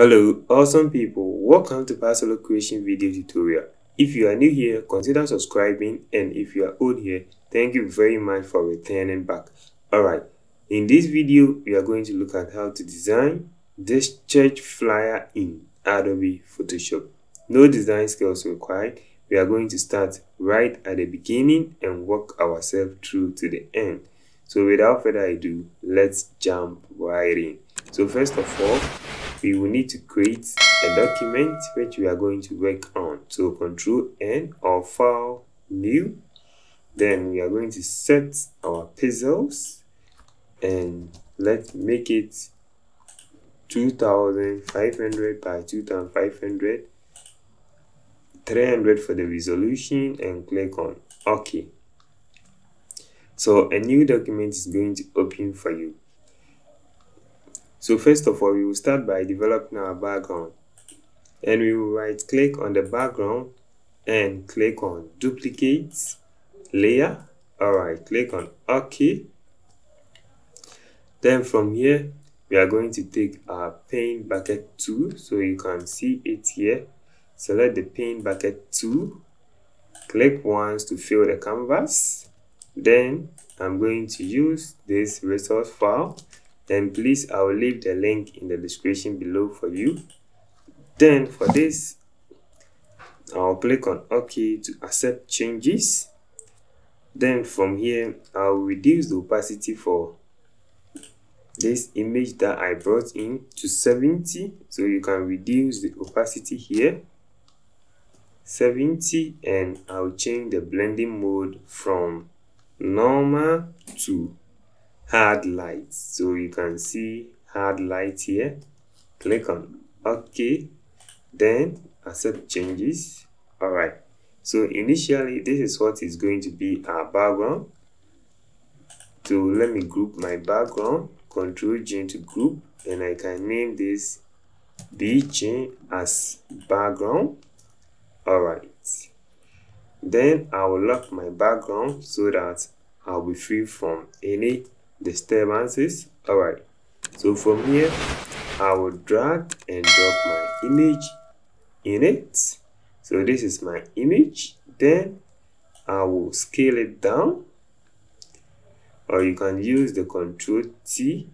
Hello, awesome people. Welcome to Paasolo creation video tutorial. If you are new here, consider subscribing, and if you are old here, thank you very much for returning back. Alright, in this video, we are going to look at how to design this church flyer in Adobe Photoshop. No design skills required. We are going to start right at the beginning and work ourselves through to the end. So without further ado, let's jump right in. So first of all, we will need to create a document which we are going to work on. So Control N or File, New. Then we are going to set our pixels and let's make it 2500 by 2500, 300 for the resolution, and click on OK. So a new document is going to open for you. So first of all, we will start by developing our background, and we will right click on the background and click on duplicate layer. Alright, click on OK. Then from here, we are going to take our paint bucket tool, so you can see it here. Select the paint bucket tool, click once to fill the canvas. Then I'm going to use this resource file. Then please, I will leave the link in the description below for you. Then for this, I'll click on OK to accept changes. Then from here, I'll reduce the opacity for this image that I brought in to 70. So you can reduce the opacity here, 70, and I'll change the blending mode from normal to hard light. So you can see hard light here. Click on OK, then accept changes. Alright, so initially this is what is going to be our background. So let me group my background, Ctrl G to group, and I can name this BG as background. Alright, then I will lock my background so that I'll be free from any disturbances. Alright, so from here I will drag and drop my image in it. So this is my image. Then I will scale it down, or you can use the Control T,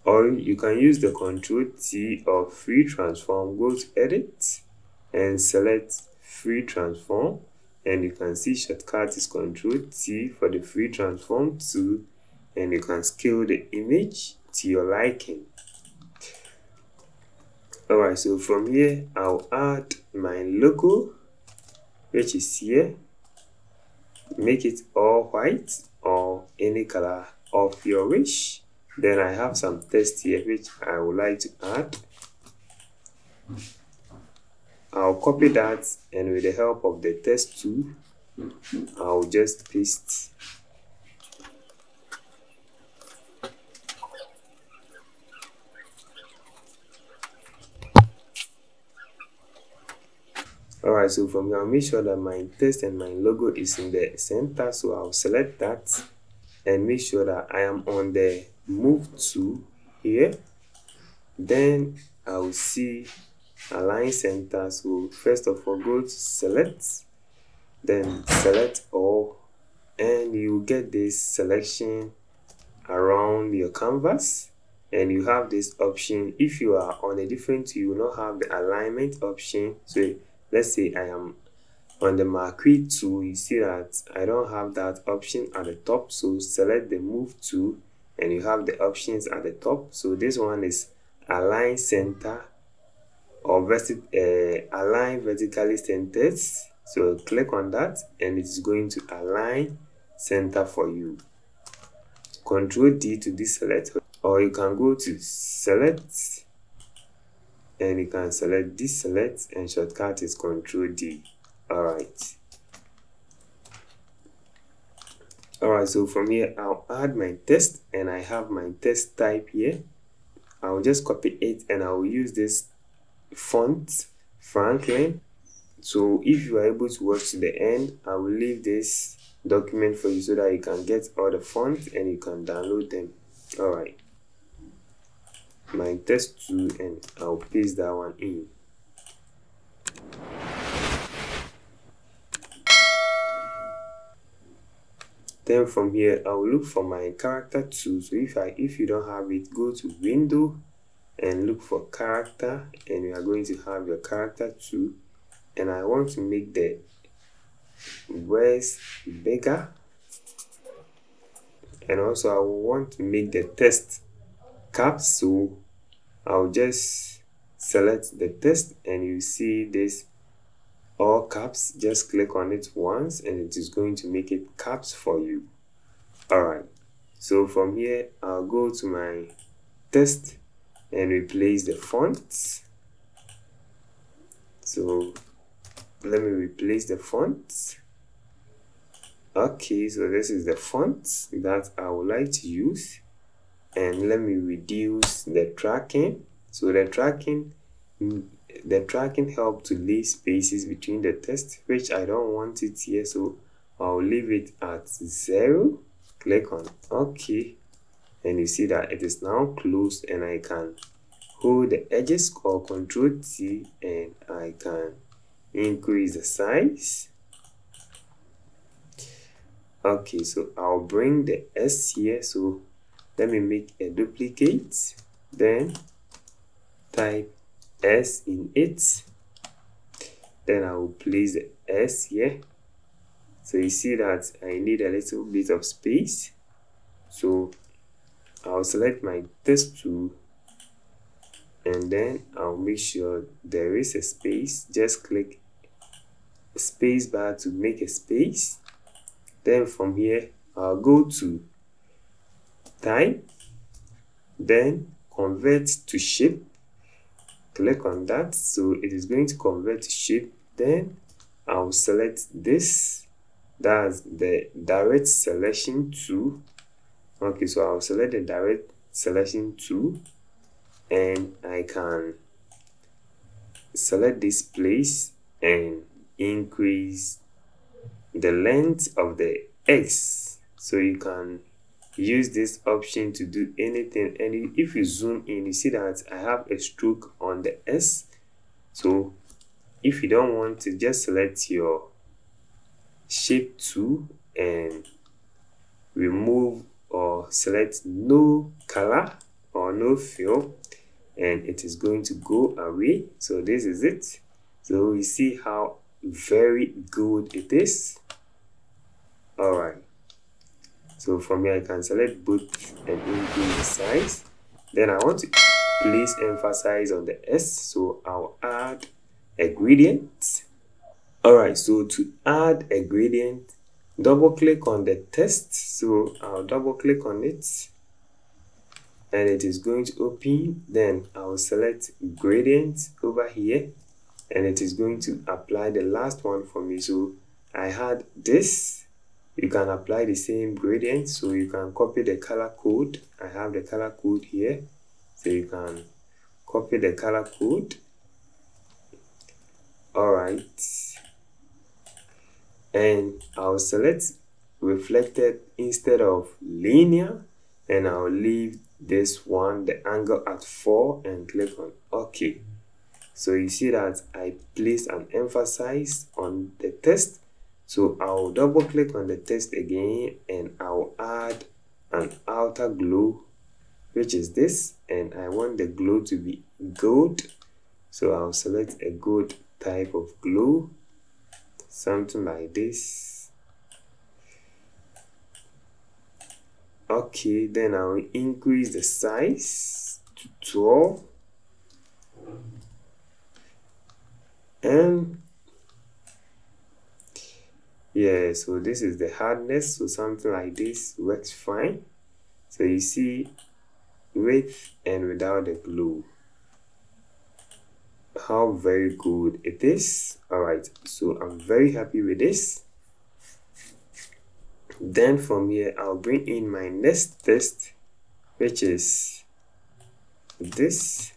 or you can use the Control T or free transform. Go to edit and select free transform, and you can see shortcut is Control T for the free transform tool, and you can scale the image to your liking. Alright, so from here I'll add my logo, which is here. Make it all white or any color of your wish. Then I have some text here which I would like to add. I'll copy that, and with the help of the text tool, I'll just paste. Alright, so from here I'll make sure that my text and my logo is in the center, so I'll select that and make sure that I am on the move tool here. Then I'll see align center. So first of all, go to select, then select all, and you get this selection around your canvas, and you have this option. If you are on a different tool, you will not have the alignment option. So let's say I am on the marquee tool, you see that I don't have that option at the top. So select the move tool and you have the options at the top. So this one is align center or align vertically centered. So click on that and it's going to align center for you. Control D to deselect, or you can go to select and you can select deselect, and shortcut is Control D. Alright, so from here I'll add my text, and I have my text type here. I'll just copy it and I'll use this font Franklin. So if you are able to watch to the end, I will leave this document for you so that you can get all the fonts and you can download them. Alright, my test 2 and I'll paste that one in. Then from here I'll look for my character 2. So if you don't have it, go to window and look for character, and you are going to have your character 2, and I want to make the words bigger, and also I want to make the text caps. So I'll just select the text and you see this all caps. Just click on it once and it is going to make it caps for you. Alright, so from here I'll go to my text and replace the font. So let me replace the font. Okay, so this is the font that I would like to use, and let me reduce the tracking. So the tracking helps to leave spaces between the text, which I don't want it here, so I'll leave it at 0. Click on OK, and you see that it is now closed, and I can hold the edges or Ctrl T and I can increase the size. Okay, so I'll bring the S here, so let me make a duplicate, then type S in it, then I will place the S here. So you see that I need a little bit of space, so I'll select my text tool and then I'll make sure there is a space. Just click space bar to make a space. Then from here I'll go to type, then convert to shape. Click on that, so it is going to convert to shape. Then I'll select this, that's the direct selection tool. Okay, so I'll select the direct selection tool and I can select this place and increase the length of the X. So you can use this option to do anything, and if you zoom in, you see that I have a stroke on the S. So if you don't want to, just select your shape tool and remove or select no color or no fill, and it is going to go away. So this is it. So you see how very good it is. Alright, so from here I can select both and increase the size. Then I want to place emphasis on the S, so I'll add a gradient. Alright, so to add a gradient, double click on the text. So I'll double click on it and it is going to open. Then I'll select gradient over here and it is going to apply the last one for me. So I had this. You can apply the same gradient, so you can copy the color code. I have the color code here, so you can copy the color code. Alright, and I'll select reflected instead of linear, and I'll leave this one, the angle, at 4 and click on OK. So you see that I placed an emphasis on the text. So I'll double click on the text again and I'll add an outer glow, which is this, and I want the glow to be gold. So I'll select a gold type of glow, something like this. Okay, then I'll increase the size to 12 and yeah, so this is the hardness, so something like this works fine. So you see, with and without the glue, how very good it is. Alright, so I'm very happy with this. Then from here I'll bring in my next test, which is this.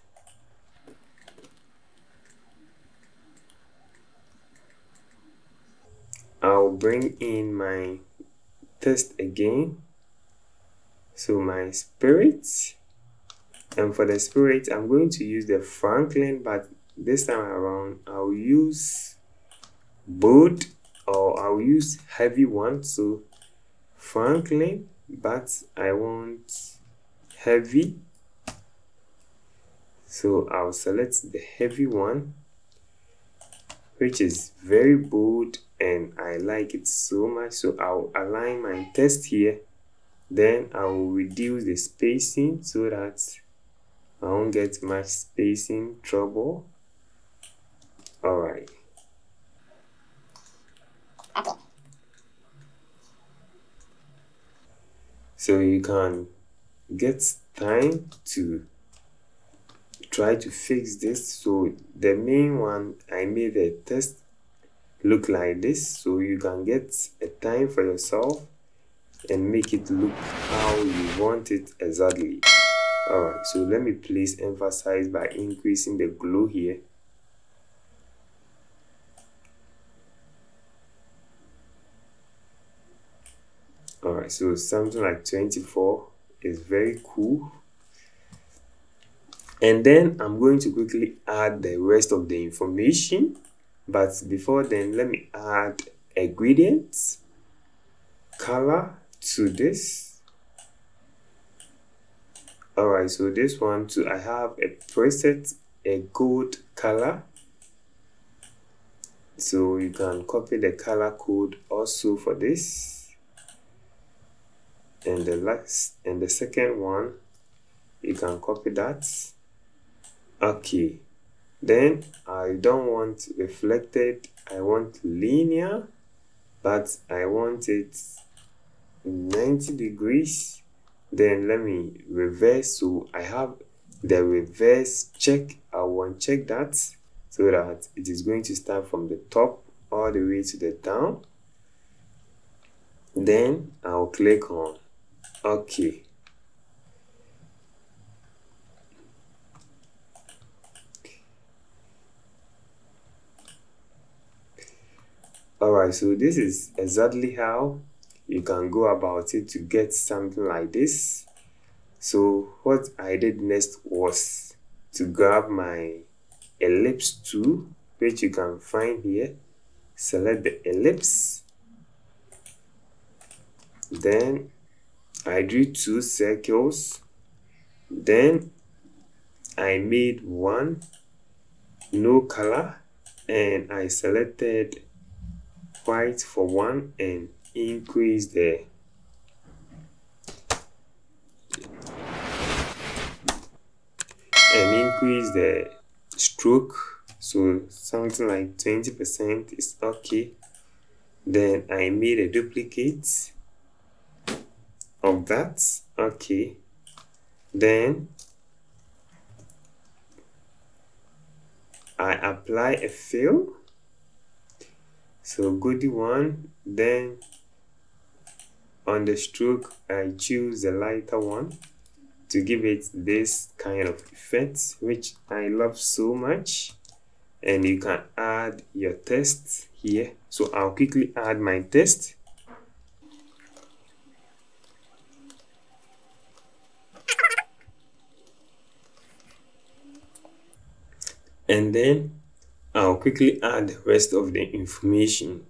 I'll bring in my text again, so my spirit, And for the spirit, I'm going to use the Franklin, but this time around I'll use bold, or I'll use heavy one. So Franklin, but I want heavy, so I'll select the heavy one, which is very bold and I like it so much. So I'll align my text here, then I will reduce the spacing so that I won't get much spacing trouble. All right. Okay. So you can get time to try to fix this. So the main one, I made the text look like this, so you can get a time for yourself and make it look how you want it exactly. All right, so let me place emphasize by increasing the glow here. All right, so something like 24 is very cool. And then I'm going to quickly add the rest of the information, but before then, let me add a gradient color to this. All right, so this one too, I have a preset, a gold color, so you can copy the color code also for this. And the second one, you can copy that. Okay, then I don't want reflected, I want linear, but I want it 90 degrees. Then let me reverse, so I have the reverse check. I want check that so that it is going to start from the top all the way to the down. Then I'll click on OK. Alright, so this is exactly how you can go about it to get something like this. So what I did next was to grab my ellipse tool, which you can find here. Select the ellipse. Then I drew 2 circles. Then I made one no color, and I selected white for one and increase the stroke, so something like 20% is okay. Then I made a duplicate of that. Okay, then I apply a fill, so goody one. Then on the stroke I choose the lighter one to give it this kind of effect, which I love so much. And you can add your text here, so I'll quickly add my text. And then I'll quickly add the rest of the information.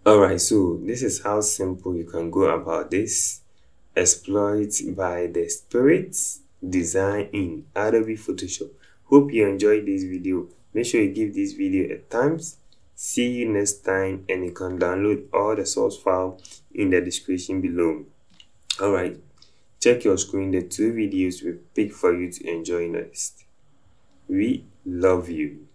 Alright, so this is how simple you can go about this exploit by the Spirit design in Adobe Photoshop. Hope you enjoyed this video. Make sure you give this video a thumbs. See you next time, and you can download all the source file in the description below. Alright, check your screen. The 2 videos we pick for you to enjoy next. We love you.